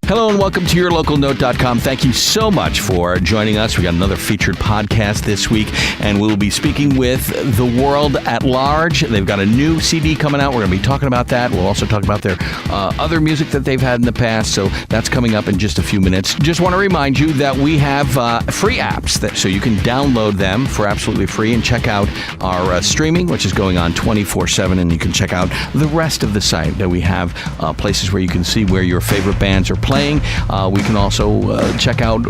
Hello and welcome to YourLocalNote.com. Thank you so much for joining us. We got another featured podcast this week, and we'll be speaking with The World at Large. They've got a new CD coming out. We're going to be talking about that. We'll also talk about their other music that they've had in the past, so that's coming up in just a few minutes. Just want to remind you that we have free apps, so you can download them for absolutely free and check out our streaming, which is going on 24/7, and you can check out the rest of the site. That we have places where you can see where your favorite bands are playing. We can also check out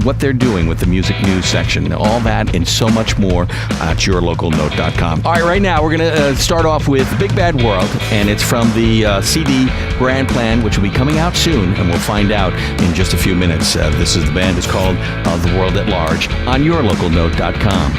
what they're doing with the music news section. All that and so much more at YourLocalNote.com. All right, right now we're going to start off with Big Bad World, and it's from the CD Grand Plan, which will be coming out soon, and we'll find out in just a few minutes. This is the band is called The World at Large on YourLocalNote.com.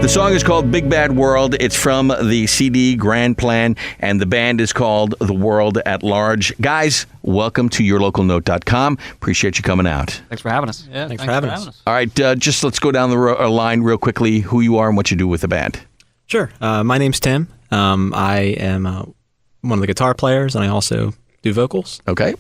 The song is called Big Bad World. It's from the CD Grand Plan, and the band is called The World at Large. Guys, welcome to YourLocalNote.com. Appreciate you coming out. Thanks for having us. Yeah, thanks for having us. All right, just let's go down the line real quickly, who you are and what you do with the band. Sure. My name's Tim. I am one of the guitar players, and I also do vocals. Okay.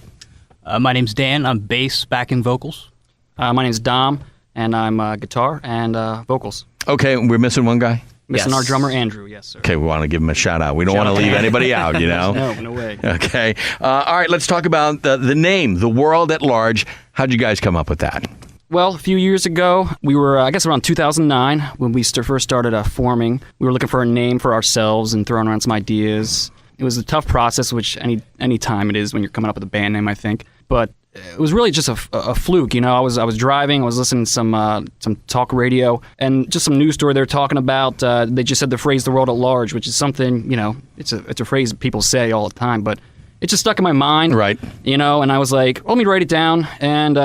My name's Dan. I'm bass, backing vocals. My name's Dom, and I'm guitar and vocals. Okay, we're missing one guy? Missing our drummer, Andrew, yes, sir. Okay, we want to give him a shout out. We don't want to leave anybody out, you know? No way. Okay. All right, let's talk about the name, The World at Large. How'd you guys come up with that? Well, a few years ago, we were, I guess around 2009, when we first started forming. We were looking for a name for ourselves and throwing around some ideas. It was a tough process, which any time it is when you're coming up with a band name, I think. But it was really just a fluke, you know. I was driving, I was listening to some talk radio, and just some news story they were talking about. They just said the phrase "the world at large," which is something, you know, it's a phrase that people say all the time, but it just stuck in my mind, right? You know, and I was like, let me write it down, and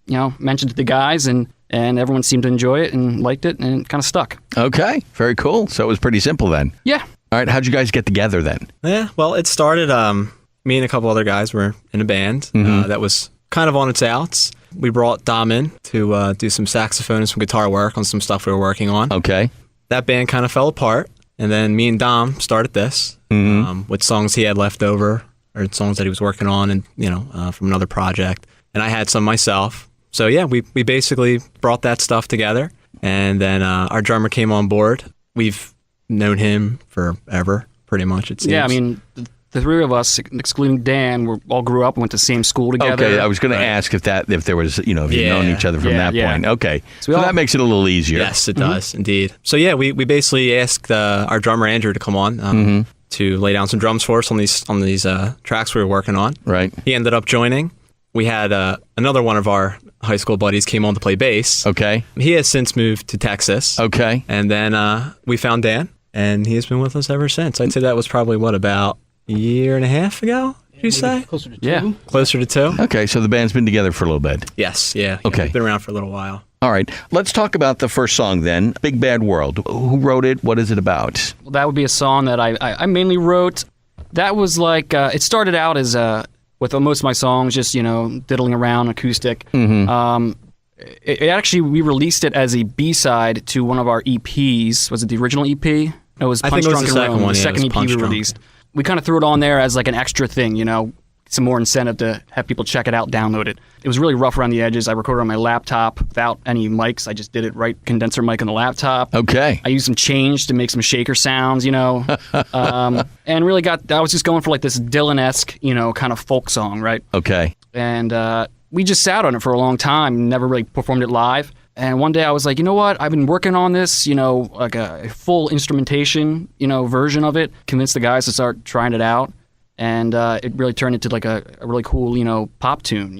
you know, mentioned it to the guys, and everyone seemed to enjoy it and liked it, and it kind of stuck. Okay, very cool. So it was pretty simple then. Yeah. All right, how'd you guys get together then? Yeah, well, it started. Me and a couple other guys were in a band that was kind of on its outs. We brought Dom in to do some saxophone and some guitar work on some stuff we were working on. Okay. That band kind of fell apart, and then me and Dom started this with songs he had left over or songs that he was working on, and from another project. And I had some myself, So yeah, we basically brought that stuff together, and then our drummer came on board. We've known him forever, pretty much, it seems. Yeah, I mean, the three of us, excluding Dan, we all grew up and went to the same school together. Okay, I was going to ask if there was, if you'd known each other from that point. Okay, so all- that makes it a little easier. Yes, it does, indeed. So yeah, we basically asked our drummer Andrew to come on to lay down some drums for us on these tracks we were working on. Right. He ended up joining. We had another one of our high school buddies came on to play bass. Okay. He has since moved to Texas. Okay. And then we found Dan, and he has been with us ever since. I'd say that was probably, about a year and a half ago, did you say? Closer to 2. Yeah. Closer to 2? Okay, so the band's been together for a little bit. Yes, yeah. Okay. We've been around for a little while. All right, let's talk about the first song then, Big Bad World. Who wrote it? What is it about? Well, that would be a song that I mainly wrote. That was like, it started out as, with most of my songs, just, diddling around acoustic. It actually, we released it as a B-side to one of our EPs. Was it the original EP? It was I Punch think it was Drunk the and second Roam, one, the yeah, it second was EP Punch we Drunk. released. We kind of threw it on there as like an extra thing, some more incentive to have people check it out, download it. It was really rough around the edges. I recorded on my laptop without any mics. I just did it right, condenser mic on the laptop. Okay. I used some change to make some shaker sounds, and really I was just going for like this Dylan-esque, kind of folk song, right? Okay. And we just sat on it for a long time, never really performed it live. And one day I was like, you know what? I've been working on this, like a full instrumentation, version of it. Convinced the guys to start trying it out. And it really turned into like a really cool, pop tune,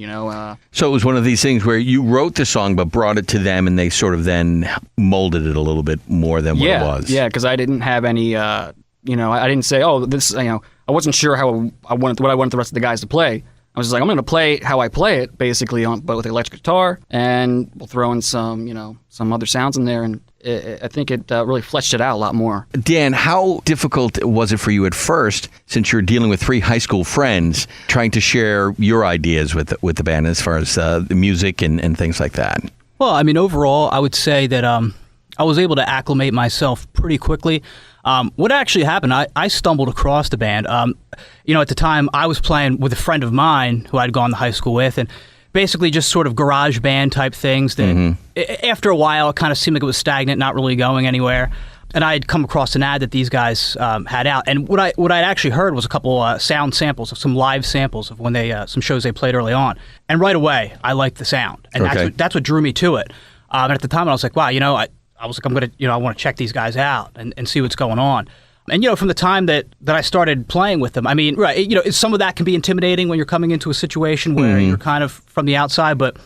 So it was one of these things where you wrote the song but brought it to them and they sort of then molded it a little bit more than what it was. Yeah, because I didn't have any, I didn't say, oh, this, I wasn't sure what I wanted the rest of the guys to play. I was just like, I'm going to play how I play it, basically, but with electric guitar, and we'll throw in some, some other sounds in there, and I think it really fleshed it out a lot more. Dan, how difficult was it for you at first, since you're dealing with 3 high school friends, trying to share your ideas with the band as far as the music and things like that? Well, I mean, overall, I would say that I was able to acclimate myself pretty quickly. What actually happened, I stumbled across the band. At the time, I was playing with a friend of mine who I'd gone to high school with, and basically just sort of garage band type things that after a while, it kind of seemed like it was stagnant, not really going anywhere. And I had come across an ad that these guys had out. And what I'd actually heard was a couple sound samples of some live samples of when they some shows they played early on. And right away, I liked the sound. And that's what drew me to it. And at the time, I was like, wow, I was like, I'm going to, I want to check these guys out and see what's going on. And, from the time that I started playing with them, I mean, right, some of that can be intimidating when you're coming into a situation where you're kind of from the outside, but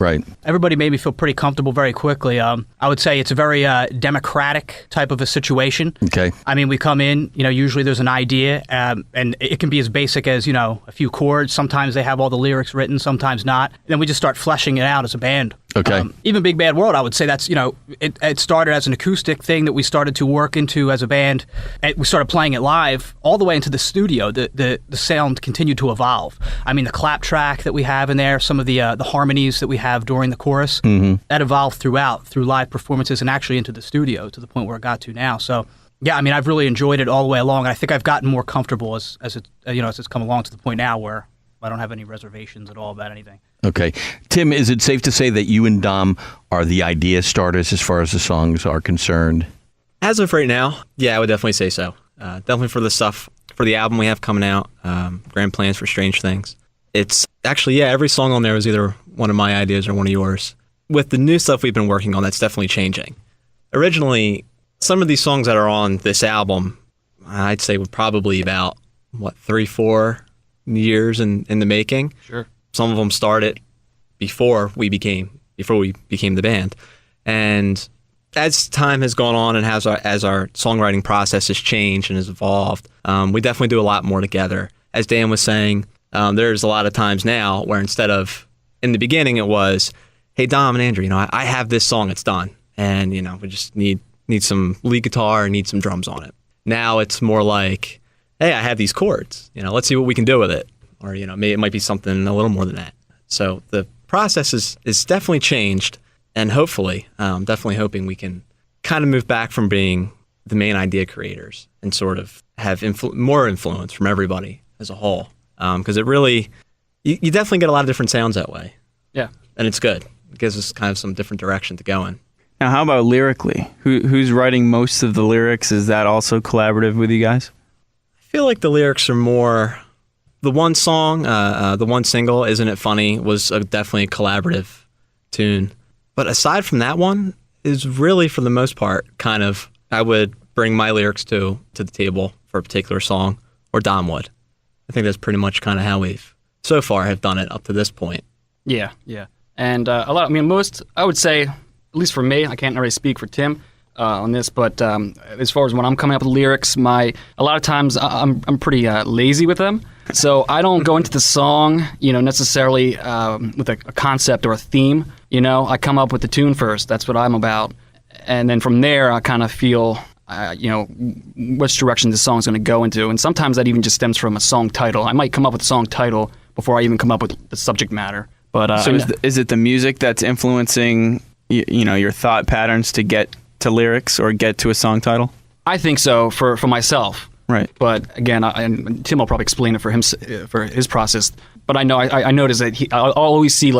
everybody made me feel pretty comfortable very quickly. I would say it's a very democratic type of a situation. Okay. I mean, we come in, usually there's an idea, and it can be as basic as, a few chords. Sometimes they have all the lyrics written, sometimes not. And then we just start fleshing it out as a band. Okay. Even Big Bad World, I would say that's, it started as an acoustic thing that we started to work into as a band. And we started playing it live all the way into the studio. The sound continued to evolve. I mean, the clap track that we have in there, some of the harmonies that we have during the chorus, that evolved through live performances and actually into the studio to the point where it got to now. So, yeah, I mean, I've really enjoyed it all the way along. And I think I've gotten more comfortable as it's come along to the point now where I don't have any reservations at all about anything. Okay. Tim, is it safe to say that you and Dom are the idea starters as far as the songs are concerned? As of right now, yeah, I would definitely say so. Definitely for the stuff, for the album we have coming out, Grand Plans for Strange Things. It's actually, every song on there is either one of my ideas or one of yours. With the new stuff we've been working on, that's definitely changing. Originally, some of these songs that are on this album, I'd say were probably about, 3-4 years in the making. Sure. Some of them started before we became the band. And as time has gone on and as our songwriting process has changed and has evolved, we definitely do a lot more together. As Dan was saying, there's a lot of times now where instead of, in the beginning it was, hey, Dom and Andrew, I have this song, it's done. And, we just need some lead guitar and need some drums on it. Now it's more like, hey, I have these chords, let's see what we can do with it. Or, maybe it might be something a little more than that. So the process is definitely changed. And hopefully, definitely hoping we can kind of move back from being the main idea creators and sort of have more influence from everybody as a whole. Because it really, you definitely get a lot of different sounds that way. Yeah. And it's good. It gives us kind of some different direction to go in. Now, how about lyrically? Who's writing most of the lyrics? Is that also collaborative with you guys? I feel like the lyrics are more. The one song, the one single, Isn't It Funny, was definitely a collaborative tune. But aside from that one, is really for the most part kind of I would bring my lyrics to the table for a particular song, or Dom would. I think that's pretty much kind of how we've so far have done it up to this point. Yeah. And a lot. I mean, most. I would say, at least for me, I can't really speak for Tim on this, but as far as when I'm coming up with lyrics, a lot of times I'm pretty lazy with them. So I don't go into the song, necessarily with a concept or a theme. I come up with the tune first. That's what I'm about, and then from there I kind of feel, which direction the song's going to go into. And sometimes that even just stems from a song title. I might come up with a song title before I even come up with the subject matter. But so is it the music that's influencing your thought patterns to get to lyrics or get to a song title? I think so for myself. Right. But again, and Tim will probably explain it for his process. But I know I notice that I'll always see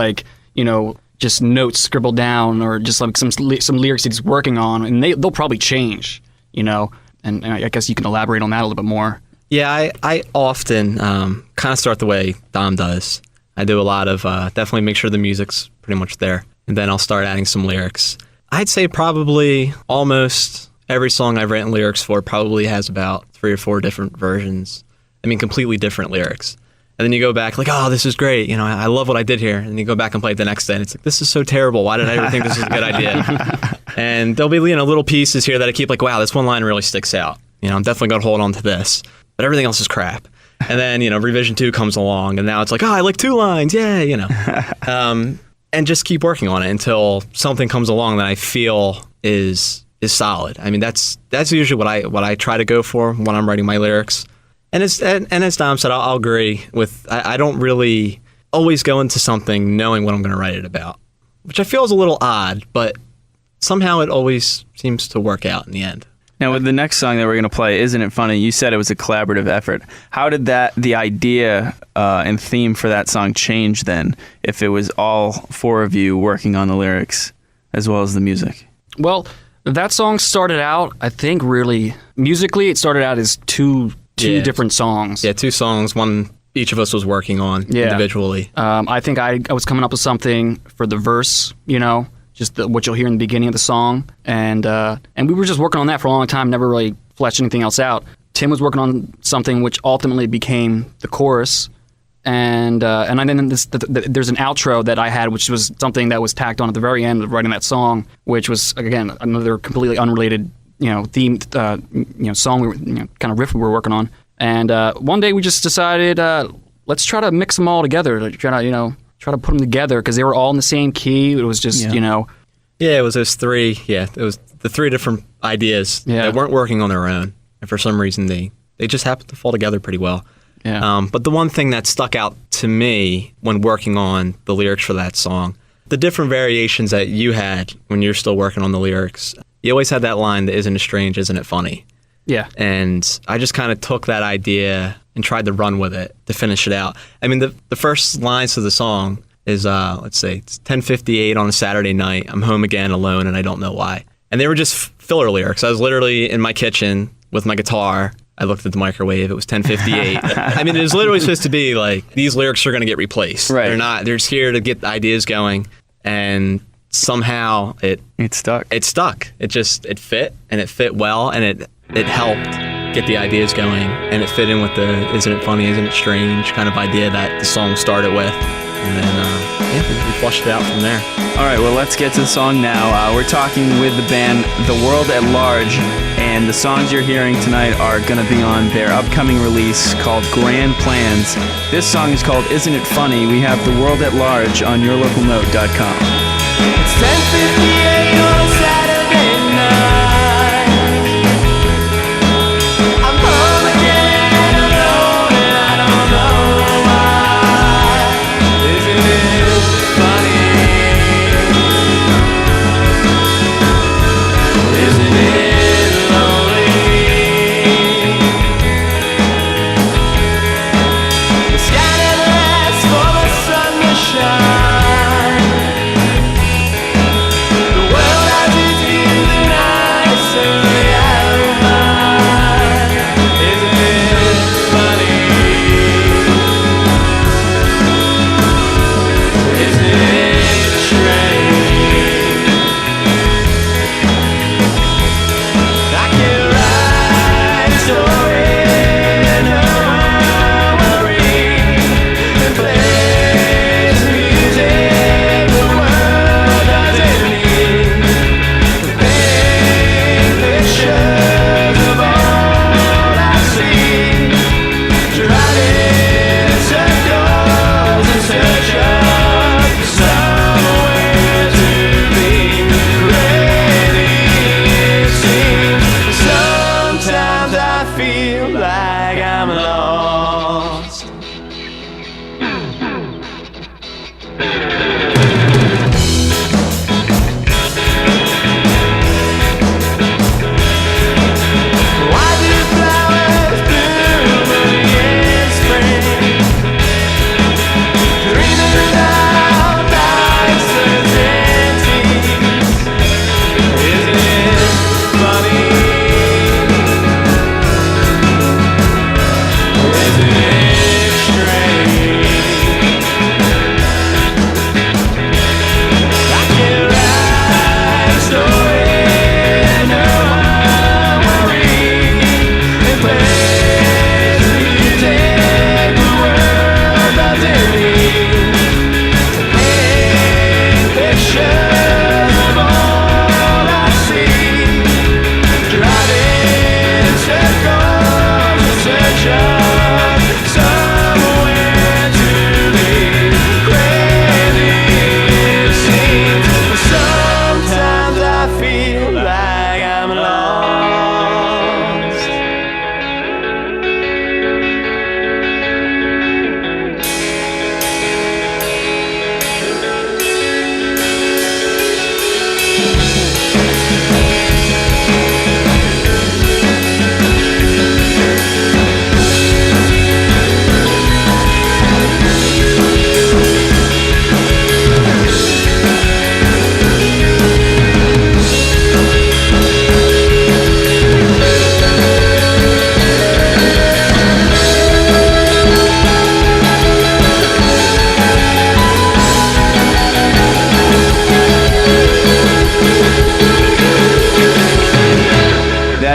just notes scribbled down or just like some lyrics he's working on, and they'll probably change. And I guess you can elaborate on that a little bit more. Yeah, I often kind of start the way Dom does. I do a lot of definitely make sure the music's pretty much there, and then I'll start adding some lyrics. I'd say probably almost every song I've written lyrics for probably has about 3 or 4 different versions. I mean, completely different lyrics. And then you go back like, oh, this is great. I love what I did here. And you go back and play it the next day, and it's like, this is so terrible. Why did I ever think this was a good idea? And there'll be little pieces here that I keep like, wow, this one line really sticks out. I'm definitely going to hold on to this. But everything else is crap. And then, revision 2 comes along, and now it's like, oh, I like 2 lines. Yeah, and just keep working on it until something comes along that I feel is solid. I mean, that's usually what I try to go for when I'm writing my lyrics. And as Dom said, I'll agree with. I don't really always go into something knowing what I'm going to write it about, which I feel is a little odd, but somehow it always seems to work out in the end. Now, with the next song that we're going to play, Isn't It Funny? You said it was a collaborative effort. How did the idea and theme for that song change then, if it was all 4 of you working on the lyrics as well as the music? Well, that song started out, I think, really musically, it started out as two different songs. Yeah, 2 songs, one each of us was working on individually. I think I was coming up with something for the verse, just what you'll hear in the beginning of the song, and we were just working on that for a long time, never really fleshed anything else out. Tim was working on something which ultimately became the chorus, and then there's an outro that I had, which was something that was tacked on at the very end of writing that song, which was again another completely unrelated themed song we were, kind of riff we were working on. And one day we just decided let's try to mix them all together, try to put them together because they were all in the same key. It was just Yeah, it was those 3. Yeah, it was the 3 different ideas that weren't working on their own, and for some reason they just happened to fall together pretty well. Yeah. But the one thing that stuck out to me when working on the lyrics for that song, the different variations that you had when you're still working on the lyrics. You always had that line that isn't it strange, isn't it funny? Yeah. And I just kind of took that idea and tried to run with it to finish it out. I mean, the first lines of the song is, let's say, it's 10:58 on a Saturday night. I'm home again alone and I don't know why. And they were just filler lyrics. I was literally in my kitchen with my guitar. I looked at the microwave. It was 10:58. I mean, it was literally supposed to be like, these lyrics are going to get replaced. Right. They're not. They're just here to get ideas going. And somehow it stuck. It stuck. It fit, and it fit well, and it helped get the ideas going, and it fit in with the isn't it funny, isn't it strange kind of idea that the song started with. And then we flushed it out from there. All right, well, let's get to the song now. We're talking with the band The World at Large, and the songs you're hearing tonight are going to be on their upcoming release called Grand Plans. This song is called Isn't It Funny? We have The World at Large on yourlocalnote.com. It's 10:58 on a Saturday night. I'm home again alone and I don't know why. Isn't it funny? Isn't it lonely? The sky never asks for the sun to shine.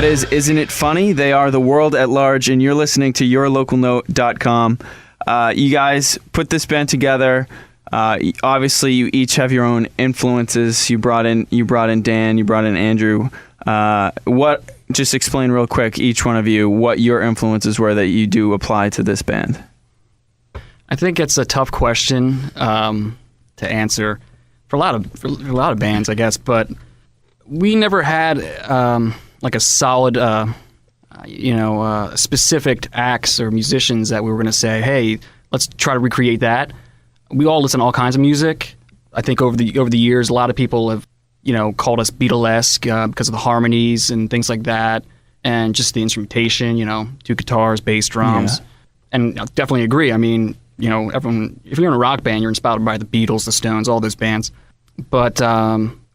That is Isn't It Funny? They are the world at large, and you're listening to yourlocalnote.com. You guys put this band together. Obviously, you each have your own influences. You brought in Dan. You brought in Andrew. Just explain real quick, each one of you, what your influences were that you do apply to this band. I think it's a tough question to answer for a lot of bands, I guess. But we never had like a solid, specific acts or musicians that we were going to say, hey, let's try to recreate that. We all listen to all kinds of music. I think over the years, a lot of people have, called us Beatlesque because of the harmonies and things like that, and just the instrumentation. 2 guitars, bass, drums, and I definitely agree. I mean, everyone, if you're in a rock band, you're inspired by the Beatles, the Stones, all those bands. But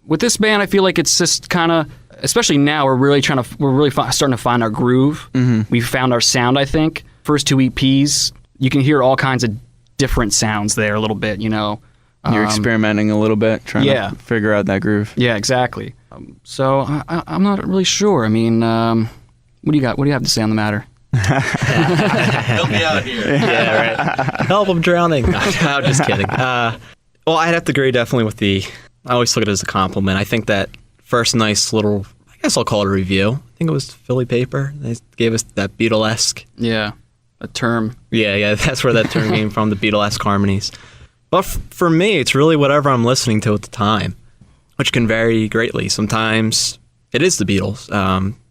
with this band, I feel like it's just kind of, especially now, we're really starting to find our groove. Mm-hmm. We found our sound. I think first 2 EPs, you can hear all kinds of different sounds there a little bit. You're experimenting a little bit, trying to figure out that groove. Yeah, exactly. So I'm not really sure. I mean, what do you got? What do you have to say on the matter? Help me out here. Yeah, right. Help, I'm drowning. No, I'm just kidding. Well, I'd have to agree definitely with I always look at it as a compliment. I think that first nice little, I guess I'll call it a review. I think it was Philly Paper. They gave us that Beatlesque. Yeah, a term. Yeah, that's where that term came from, the Beatlesque harmonies. But for me, it's really whatever I'm listening to at the time, which can vary greatly. Sometimes it is the Beatles.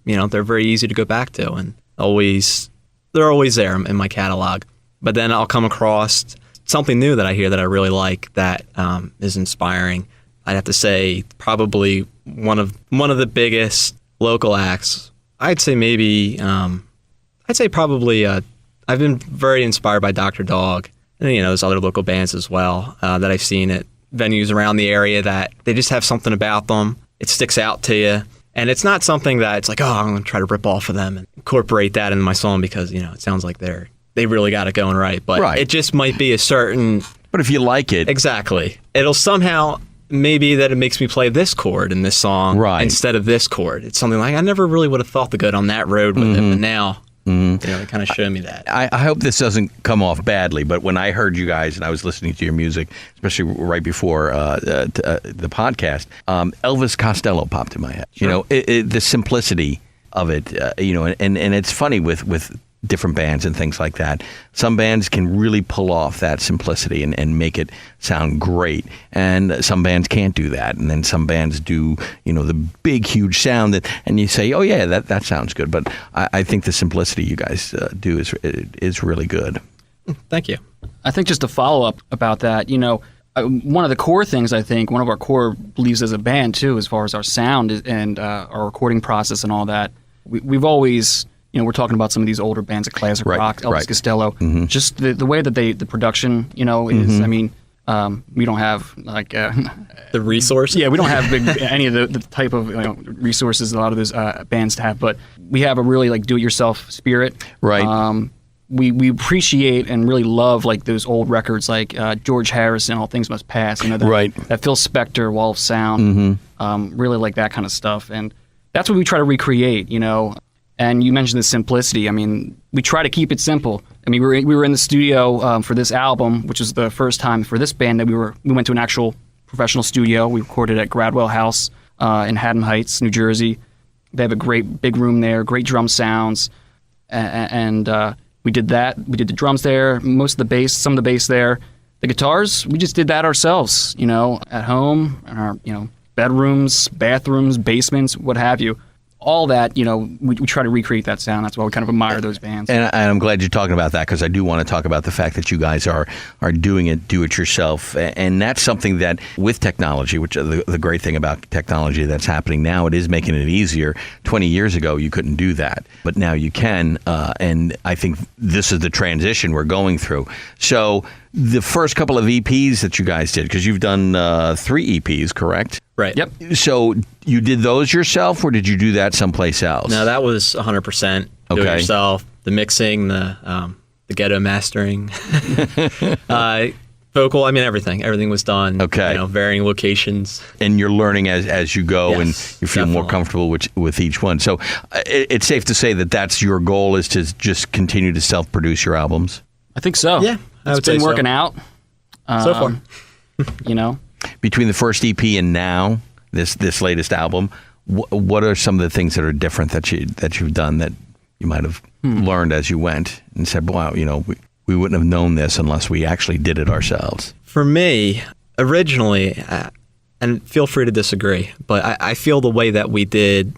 They're very easy to go back to, and they're always there in my catalog. But then I'll come across something new that I hear that I really like that is inspiring. I'd have to say probably one of the biggest local acts. I'd say maybe probably I've been very inspired by Dr. Dog, and there's other local bands as well that I've seen at venues around the area that they just have something about them. It sticks out to you, and it's not something that it's like, oh, I'm going to try to rip off of them and incorporate that into my song because it sounds like they really got it going right. But It just might be a certain. But if you like it, exactly, it'll somehow. Maybe that it makes me play this chord in this song instead of this chord. It's something like I never really would have thought to go down that road with it, but now they kind of show me that. I hope this doesn't come off badly, but when I heard you guys and I was listening to your music, especially right before the podcast, Elvis Costello popped in my head. Sure. The simplicity of it, and it's funny with different bands and things like that. Some bands can really pull off that simplicity and make it sound great, and some bands can't do that. And then some bands do, the big, huge sound and you say, oh yeah, that sounds good. But I think the simplicity you guys do is really good. Thank you. I think just to follow up about that, one of the core things, I think, one of our core beliefs as a band too, as far as our sound and our recording process and all that, we've always. We're talking about some of these older bands, like classic rock, Elvis Costello. Mm-hmm. Just the way that the production, is. Mm-hmm. I mean, we don't have like the resources. Yeah, we don't have any of the type of resources a lot of those bands have, but we have a really like do-it-yourself spirit. Right. We appreciate and really love like those old records, like George Harrison, All Things Must Pass. That Phil Spector, Wall of Sound. Mm-hmm. Really like that kind of stuff, and that's what we try to recreate. And you mentioned the simplicity. I mean, we try to keep it simple. I mean, we were in the studio for this album, which was the first time for this band that we went to an actual professional studio. We recorded at Gradwell House in Haddon Heights, New Jersey. They have a great big room there, great drum sounds, and we did that. We did the drums there, most of the bass, some of the bass there. The guitars, we just did that ourselves, at home, in our bedrooms, bathrooms, basements, what have you. All that, we try to recreate that sound. That's why we kind of admire those bands. And I'm glad you're talking about that, because I do want to talk about the fact that you guys are doing it, do it yourself. And that's something that with technology, which the great thing about technology that's happening now, it is making it easier. 20 years ago, you couldn't do that, but now you can. And I think this is the transition we're going through. So the first couple of EPs that you guys did, because you've done 3 EPs, correct? Right. Yep. So you did those yourself, or did you do that someplace else? No, that was 100% do it yourself. The mixing, the ghetto mastering. Vocal, I mean, everything. Everything was done. Okay. Varying locations. And you're learning as you go, Yes, and you feel more definitely. comfortable with each one. So it's safe to say that that's your goal, is to just continue to self-produce your albums. I think so. Yeah, I it's would say been so. working out. So far. You know, Between the first EP and now, this latest album, what are some of the things that are different that you've done that you might have learned as you went and said, wow, we wouldn't have known this unless we actually did it ourselves? For me, originally, and feel free to disagree, but I feel the way that we did,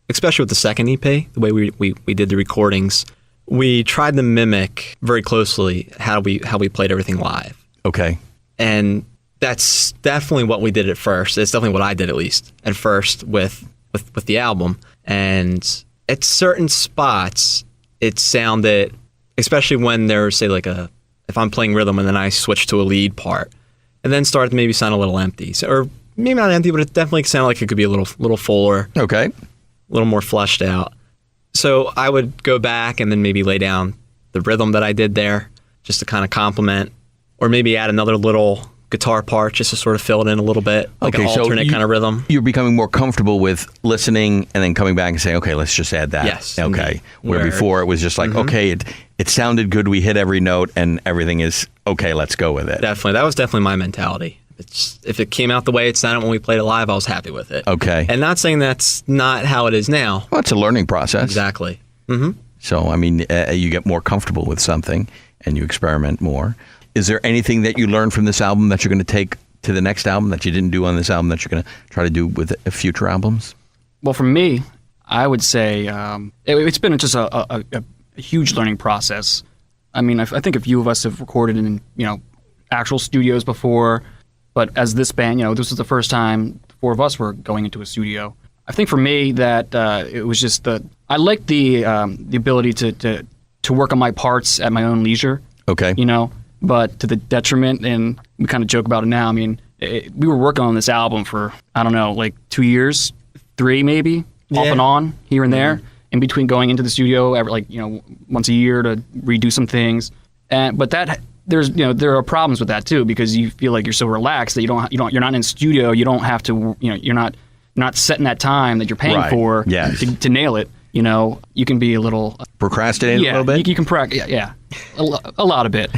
especially with the second EP, the way we did the recordings, we tried to mimic very closely how we played everything live. Okay. And that's definitely what we did at first. It's definitely what I did, at least at first with the album. And at certain spots, it sounded, especially when there's, say, if I'm playing rhythm and then I switch to a lead part, and then start to maybe sound a little empty. So, or maybe not empty, but it definitely sounded like it could be a little fuller, Okay. a little more fleshed out. So I would go back and then maybe lay down the rhythm that I did there just to kind of complement, or maybe add another little guitar part just to sort of fill it in a little bit, like an alternate kind of rhythm. You're becoming more comfortable with listening and then coming back and saying, okay, let's just add that. Yes, Okay. indeed. Where Where- before it was just like, okay, it sounded good. We hit every note and everything is okay. Let's go with it. Definitely. That was definitely my mentality. If it came out the way it sounded when we played it live, I was happy with it. Okay. And not saying that's not how it is now. Well, it's a learning process. Exactly. So, I mean, you get more comfortable with something and you experiment more. Is there anything that you learned from this album that you're going to take to the next album that you didn't do on this album that you're going to try to do with future albums? well, for me, I would say it's been just a huge learning process. I mean, I think a few of us have recorded in actual studios before, but as this band, this was the first time the four of us were going into a studio. I think for me that it was just I liked the ability to work on my parts at my own leisure. Okay. But to the detriment, and we kind of joke about it now. I mean, we were working on this album for, I don't know, like 2 years, 3 maybe, off and on, here and there, in between going into the studio every, once a year to redo some things. But there are problems with that too, because you feel like you're so relaxed that you're not in studio, you don't have to, you're not setting that time that you're paying Right. for Yes. to nail it. You can be a little Procrastinate a little bit? You can practice, a lot of it.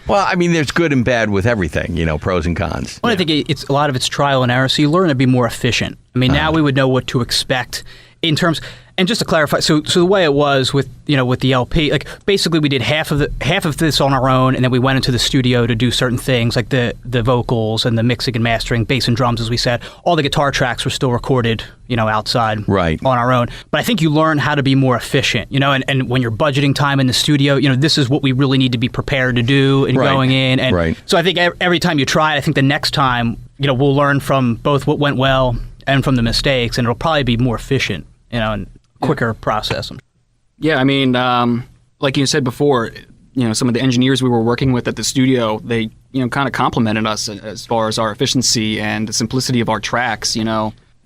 Well, I mean, there's good and bad with everything, pros and cons. Well, I think it's a lot of it's trial and error, so you learn to be more efficient. I mean, now we would know what to expect in terms. And just to clarify, so the way it was with the LP, like basically we did half of this on our own, and then we went into the studio to do certain things like the vocals and the mixing and mastering, bass and drums, as we said. All the guitar tracks were still recorded, outside, Right. on our own. But I think you learn how to be more efficient, and when you're budgeting time in the studio, this is what we really need to be prepared to do and Right. going in. And Right. so I think every time you try it, I think the next time, we'll learn from both what went well and from the mistakes, and it'll probably be more efficient, and quicker process. Yeah, I mean, like you said before, some of the engineers we were working with at the studio, they, kind of complimented us as far as our efficiency and the simplicity of our tracks,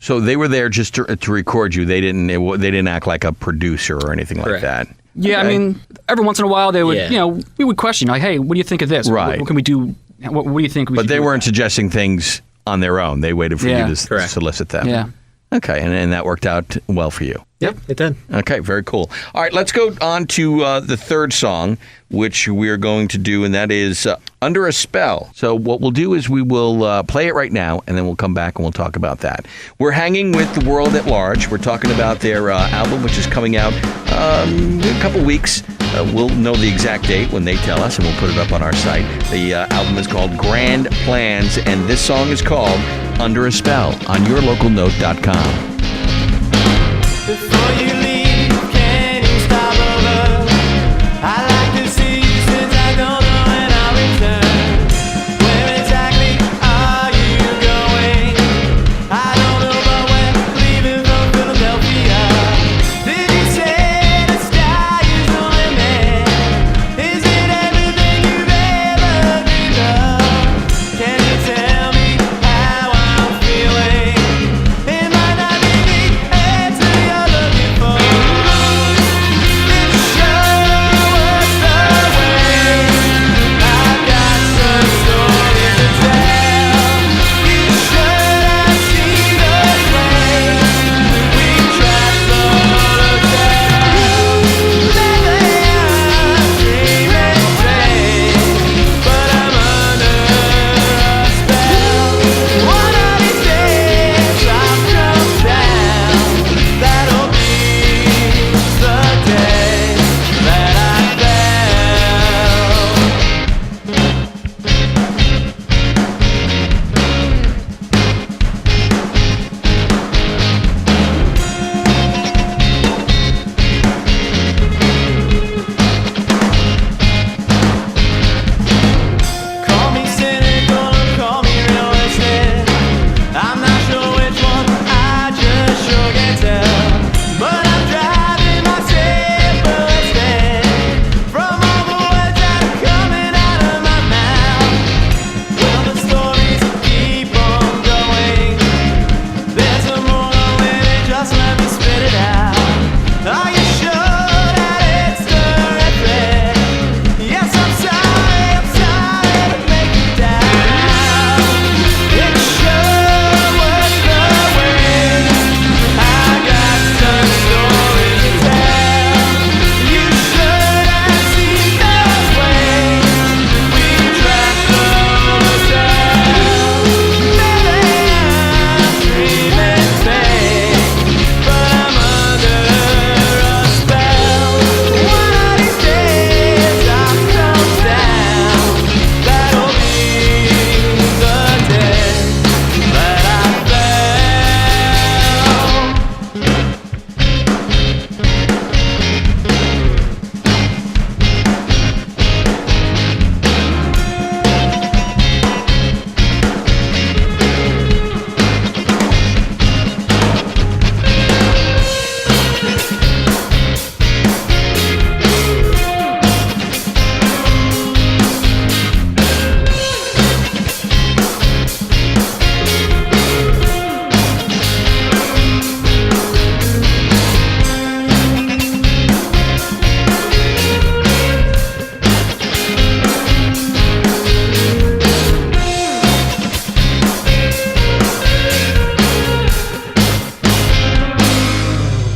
So they were there just to record you. They didn't act like a producer or anything like Correct. that. Yeah, Okay. I mean, every once in a while they would, Yeah. we would question, like, hey, what do you think of this? Right. What can we do? What do you think we But should they do with weren't that? suggesting things on their own. They waited for Yeah. you to Correct. solicit them. Yeah. Okay, and that worked out well for you. Yep, it did. Okay, very cool. All right, let's go on to the third song, which we're going to do, and that is Under a Spell. So what we'll do is we will play it right now, and then we'll come back and we'll talk about that. We're hanging with The World at Large. We're talking about their album, which is coming out in a couple weeks. We'll know the exact date when they tell us, and we'll put it up on our site. The album is called Grand Plans, and this song is called Under a Spell on yourlocalnote.com. Before you leave, can you stop over? I'd like to see you since I don't know when I'll return. Where exactly are you going? I don't know, but we're leaving from Philadelphia. Did you say the sky is the limit? Is it everything you've ever dreamed of? Can you tell me how I'm feeling? It might not be the answer you're looking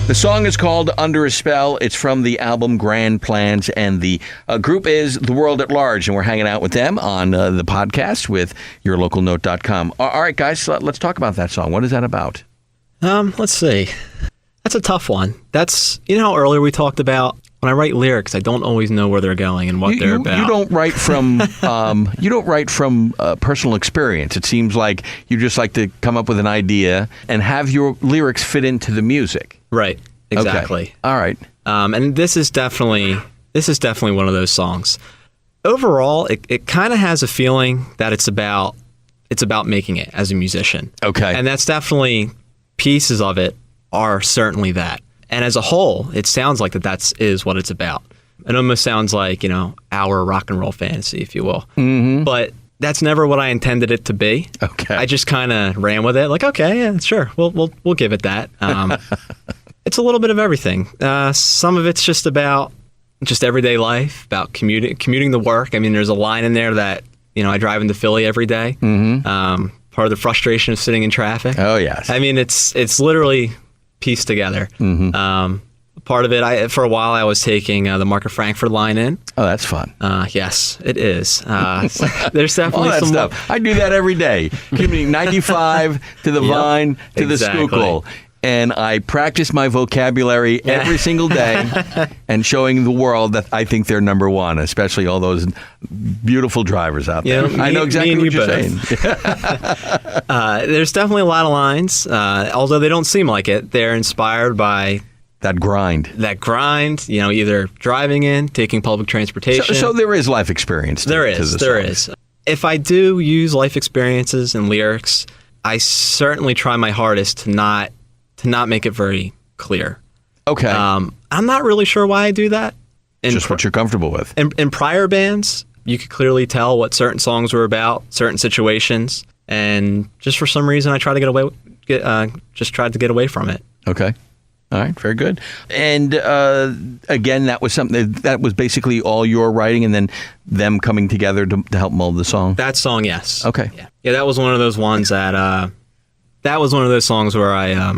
The song is called Under a Spell. It's from the album Grand Plans, and the group is The World at Large, and we're hanging out with them on the podcast with yourlocalnote.com. All right, guys, let's talk about that song. What is that about? Let's see. That's a tough one. That's, you know how earlier we talked about when I write lyrics, I don't always know where they're going and what they're about. You don't write from personal experience. It seems like you just like to come up with an idea and have your lyrics fit into the music. Right. Exactly. Okay. All right. And this is definitely one of those songs. Overall, it kind of has a feeling that it's about making it as a musician. Okay. And that's definitely, pieces of it are certainly that. And as a whole, it sounds like that is what it's about. It almost sounds like, our rock and roll fantasy, if you will. Mm-hmm. But that's never what I intended it to be. Okay. I just kind of ran with it, like, okay, yeah, sure, we'll give it that. It's a little bit of everything. Some of it's just about just everyday life, about commuting to work. I mean, there's a line in there that I drive into Philly every day. Mm-hmm. Part of the frustration of sitting in traffic. Oh yes. I mean, it's literally pieced together. Mm-hmm. Part of it, for a while, I was taking the Market Frankfurt line in. Oh, that's fun. Yes, it is. There's definitely all that some stuff. I do that every day. Commuting 95 to the Vine to the Schuylkill. And I practice my vocabulary every single day and showing the world that I think they're number one, especially all those beautiful drivers out there. I know exactly what you're saying. There's definitely a lot of lines, although they don't seem like it. They're inspired by that grind, either driving in, taking public transportation. So there is life experience. There is. If I do use life experiences and lyrics, I certainly try my hardest to not make it very clear. Okay. I'm not really sure why I do that. Just what you're comfortable with. In prior bands, you could clearly tell what certain songs were about, certain situations, and just for some reason, I tried to get away from it. Okay. All right. Very good. And again, that was something that was basically all your writing, and then them coming together to help mold the song. That song, yes. Okay. Yeah. That was one of those ones that was one of those songs where I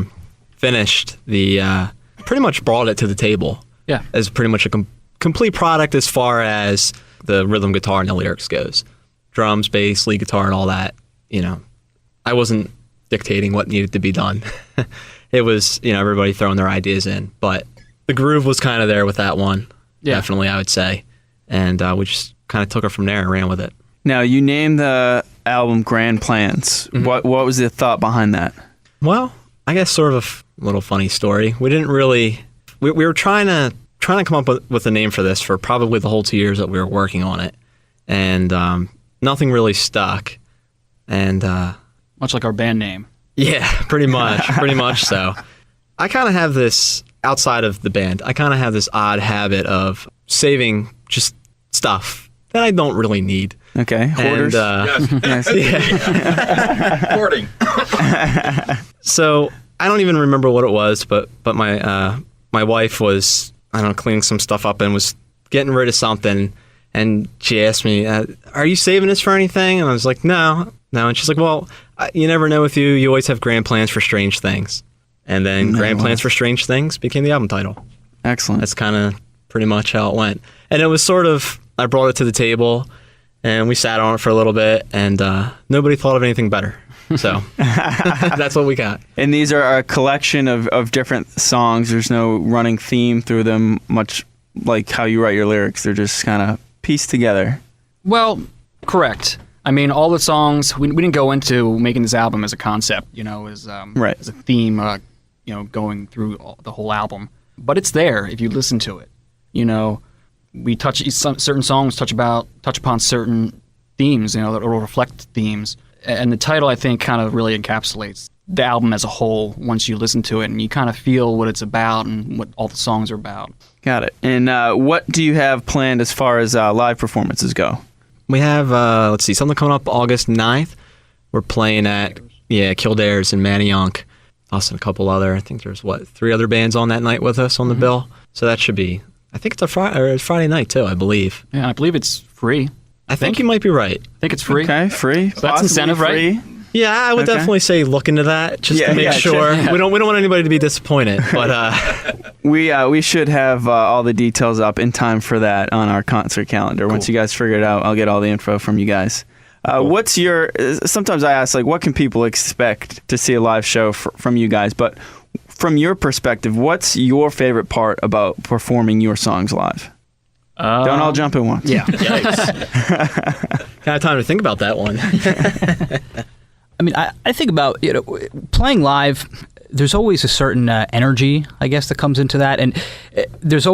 finished pretty much brought it to the table. Yeah. As pretty much a complete product as far as the rhythm guitar and the lyrics goes. Drums, bass, lead guitar, and all that. I wasn't dictating what needed to be done. It was, everybody throwing their ideas in. But the groove was kind of there with that one. Yeah. Definitely, I would say. And we just kind of took it from there and ran with it. Now, you named the album Grand Plans. Mm-hmm. What was the thought behind that? Well, I guess sort of a little funny story. We didn't really... We were trying to come up with a name for this for probably the whole 2 years that we were working on it. And nothing really stuck. And... much like our band name. Yeah, pretty much so. I kind of have this, outside of the band, I kind of have this odd habit of saving just stuff that I don't really need. Okay, hoarders. And, yes. Hoarding. So I don't even remember what it was, but my wife was, cleaning some stuff up and was getting rid of something, and she asked me, "Are you saving this for anything?" And I was like, "No." And she's like, "Well, you never know with you. You always have grand plans for strange things." And then Grand Plans for Strange Things became the album title. Excellent. That's kind of pretty much how it went. And it was sort of, I brought it to the table, and we sat on it for a little bit, and nobody thought of anything better. So that's what we got. And these are a collection of different songs. There's no running theme through them, much like how you write your lyrics. They're just kind of pieced together. Well, correct. I mean, all the songs, we didn't go into making this album as a concept, as a theme, going through the whole album. But it's there if you listen to it. We certain songs touch upon certain themes, that will reflect themes. And the title, I think, kind of really encapsulates the album as a whole once you listen to it and you kind of feel what it's about and what all the songs are about. Got it. And what do you have planned as far as live performances go? We have, something coming up August 9th. We're playing at, Kildare's in Manayunk. Us and a couple other, I think there's, 3 other bands on that night with us on the bill. So that should be, I think it's a Friday night too, I believe. Yeah, I believe it's free. I think you might be right. I think it's free. Okay, free. So that's incentive, free. right? Yeah, I would Okay. definitely say look into that just Yeah, to make yeah, sure. check- We don't want anybody to be disappointed. But We should have all the details up in time for that on our concert calendar. Once you guys figure it out, I'll get all the info from you guys. What's your? Sometimes I ask, like, what can people expect to see a live show from you guys? But from your perspective, what's your favorite part about performing your songs live? Don't all jump at once. Yeah. kind of time to think about that one. I mean, I think about playing live. There's always a certain energy, I guess, that comes into that, and there's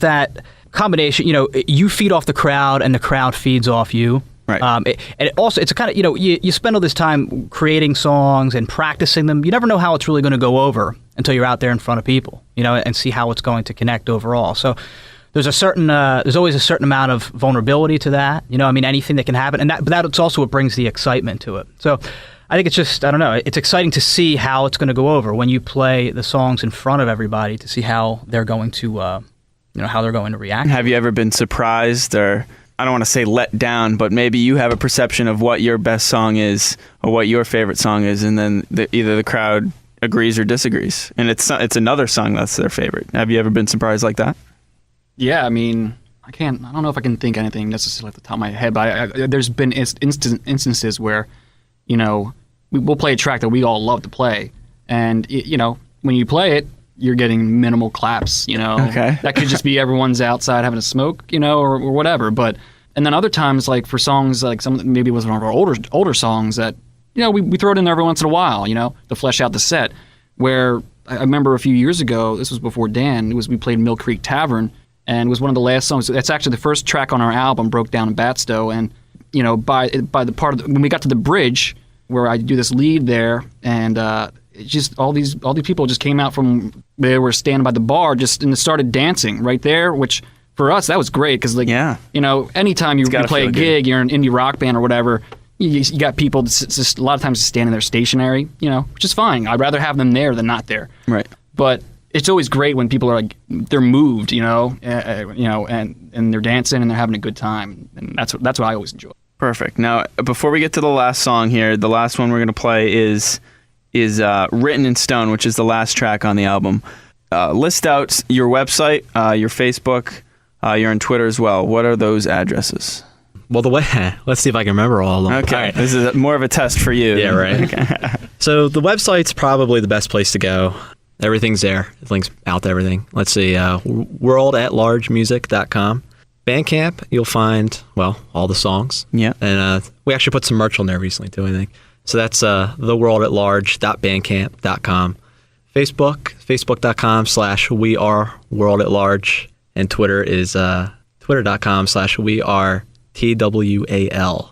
that combination. You feed off the crowd, and the crowd feeds off you. Right. And it's a kind of you spend all this time creating songs and practicing them. You never know how it's really going to go over until you're out there in front of people, and see how it's going to connect overall. So there's always a certain amount of vulnerability to that. Anything that can happen, but that's also what brings the excitement to it. So I think it's just, I don't know, it's exciting to see how it's going to go over when you play the songs in front of everybody, to see how they're going to, how they're going to react. Have you ever been surprised, or I don't want to say let down, but maybe you have a perception of what your best song is or what your favorite song is, and then either the crowd agrees or disagrees, and it's another song that's their favorite. Have you ever been surprised like that? Yeah, I mean, I don't know if I can think anything necessarily off the top of my head, but there's been instances where, we'll play a track that we all love to play, and when you play it, you're getting minimal claps. Okay. That could just be everyone's outside having a smoke, or whatever. But and then other times, like for songs like maybe it was one of our older songs that we throw it in every once in a while, to flesh out the set. Where I remember a few years ago, this was before Dan, we played Mill Creek Tavern, and it was one of the last songs. That's actually the first track on our album, Broke Down in Batstow, and by the part of when we got to the bridge where I do this lead there, and it just all these people just came out from, they were standing by the bar and started dancing right there, which for us that was great because anytime you gotta play a feel gig, you're an indie rock band or whatever, you got people just a lot of times just standing there stationary, which is fine. I'd rather have them there than not there. Right. But it's always great when people are like, they're moved, and they're dancing and they're having a good time, and that's what I always enjoy. Perfect. Now, before we get to the last song here, the last one we're going to play is Written in Stone, which is the last track on the album. List out your website, your Facebook, you're on Twitter as well. What are those addresses? Well, let's see if I can remember all of them. Okay. All right. This is more of a test for you. Yeah, right. So the website's probably the best place to go. Everything's there. The link's out to everything. Let's see, worldatlargemusic.com. Bandcamp, you'll find, all the songs. Yeah. And we actually put some merch on there recently, too, I think. So that's theworldatlarge.bandcamp.com. Facebook, facebook.com/weareworldatlarge. And Twitter is twitter.com/wearetwal.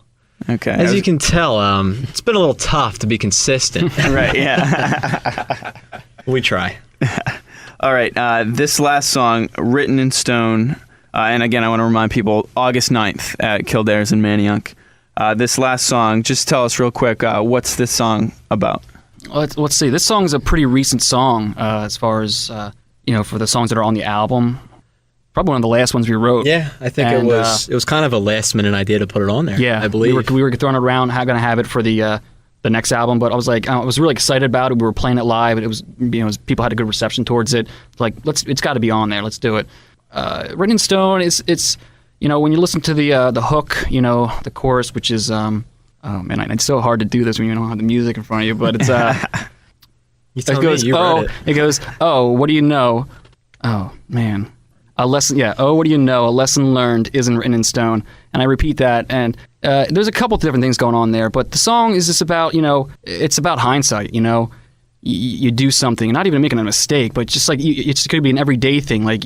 Okay. As you can tell, it's been a little tough to be consistent. Right, yeah. We try. All right. This last song, Written in Stone, and again, I want to remind people, August 9th at Kildare's in Manayunk. This last song, just tell us real quick, what's this song about? Let's see. This song is a pretty recent song as far as, for the songs that are on the album. Probably one of the last ones we wrote. Yeah, I think it was kind of a last minute idea to put it on there. Yeah, I believe. We were throwing it around, going to have it for the next album, but I was like, I was really excited about it. We were playing it live, and it was, people had a good reception towards it. Like, it's got to be on there. Let's do it. Written in Stone, it's when you listen to the hook, the chorus, which is oh man, it's so hard to do this when you don't have the music in front of you, but it's it goes, oh, what do you know? Oh man, a lesson. Yeah, oh, what do you know? A lesson learned isn't written in stone. And I repeat that, and there's a couple different things going on there, but the song is just about, it's about hindsight. You do something, not even making a mistake, but just like it just could be an everyday thing, like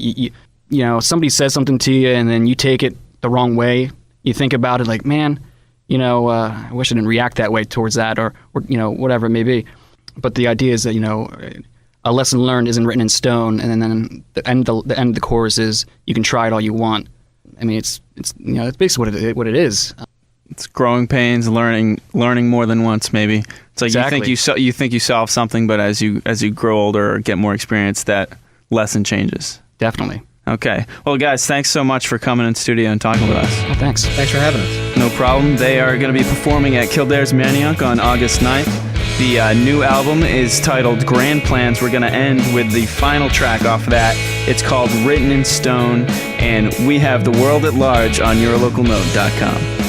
somebody says something to you and then you take it the wrong way. You think about it like, man, I wish I didn't react that way towards that, or whatever it may be. But the idea is that a lesson learned isn't written in stone, and then the end of the chorus is you can try it all you want. I mean, it's it's basically what it is. It's growing pains, learning more than once. Maybe it's like Exactly. you think you solve something, but as you grow older or get more experience, that lesson changes. Definitely. Okay. Well, guys, thanks so much for coming in studio and talking with us. Thanks. Thanks for having us. No No Problem. They are going to be performing at Kildare's Manayunk on August 9th. The new album is titled Grand Plans. We're going to end with the final track off of that. It's called Written in Stone, and we have The World at Large on yourlocalnote.com.